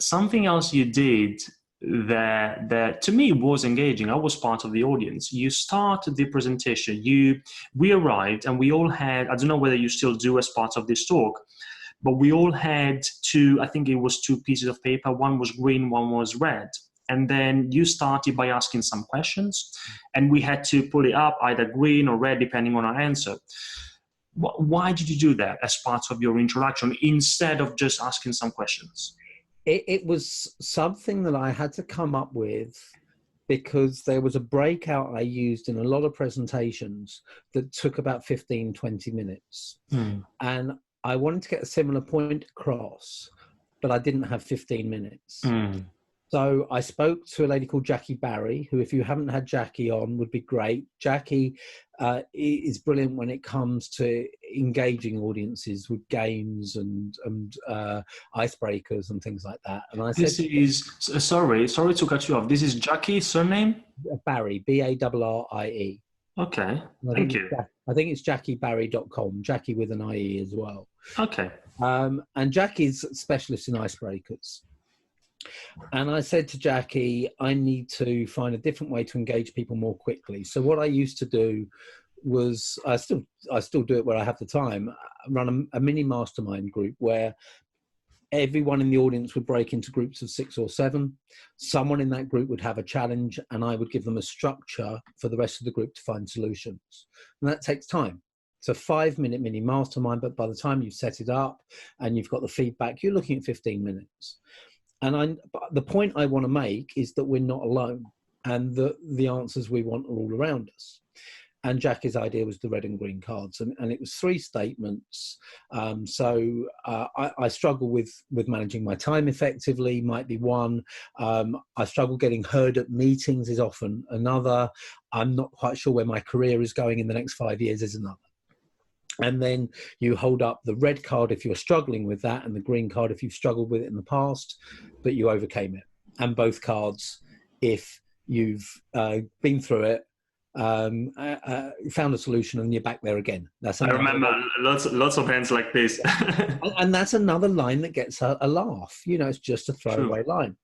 something else you did that to me was engaging. I was part of the audience. You started the presentation. We arrived and we all had, I don't know whether you still do as part of this talk, but we all had I think it was two pieces of paper. One was green, one was red. And then you started by asking some questions, and we had to put it up either green or red, depending on our answer. Why did you do that as part of your introduction instead of just asking some questions? It was something that I had to come up with because there was a breakout I used in a lot of presentations that took about 15, 20 minutes. And I wanted to get a similar point across, but I didn't have 15 minutes. So I spoke to a lady called Jackie Barrie, who, if you haven't had Jackie on, would be great. Jackie is brilliant when it comes to engaging audiences with games and icebreakers and things like that. And I said, sorry to cut you off. This is Jackie's surname? Barrie, Barrie. Okay, thank you. I think it's JackieBarrie.com, Jackie with an IE as well. Okay. And Jackie's a specialist in icebreakers. And I said to Jackie, I need to find a different way to engage people more quickly. So what I used to do was, I still do it where I have the time, run a mini mastermind group where everyone in the audience would break into groups of 6 or 7. Someone in that group would have a challenge, and I would give them a structure for the rest of the group to find solutions. And that takes time. It's a 5-minute mini mastermind, but by the time you've set it up and you've got the feedback, you're looking at 15 minutes. And the point I want to make is that we're not alone, and the answers we want are all around us. And Jackie's idea was the red and green cards, and it was 3 statements. So I struggle with managing my time effectively, might be one. I struggle getting heard at meetings is often another. I'm not quite sure where my career is going in the next 5 years is another. And then you hold up the red card if you're struggling with that, and the green card if you've struggled with it in the past, but you overcame it. And both cards if you've been through it, found a solution, and you're back there again. I remember lots of hands like this. And that's another line that gets a laugh. You know, it's just a throwaway line.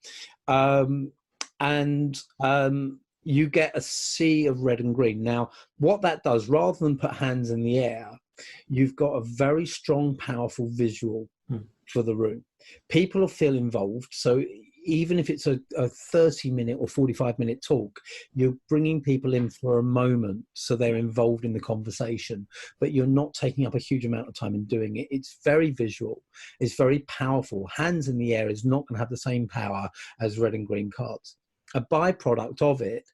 You get a sea of red and green. Now, what that does, rather than put hands in the air, you've got a very strong, powerful visual for the room. People will feel involved. So even if it's a 30-minute or 45-minute talk, you're bringing people in for a moment so they're involved in the conversation, but you're not taking up a huge amount of time in doing it. It's very visual. It's very powerful. Hands in the air is not going to have the same power as red and green cards. A byproduct of it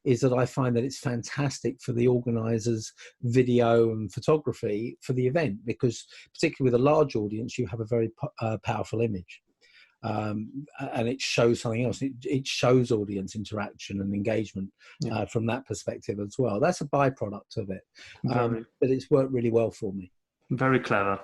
is that I find that it's fantastic for the organisers' video and photography for the event, because particularly with a large audience, you have a very powerful image. And it shows something else. It shows audience interaction and engagement from that perspective as well. That's a byproduct of it. But it's worked really well for me. Very clever.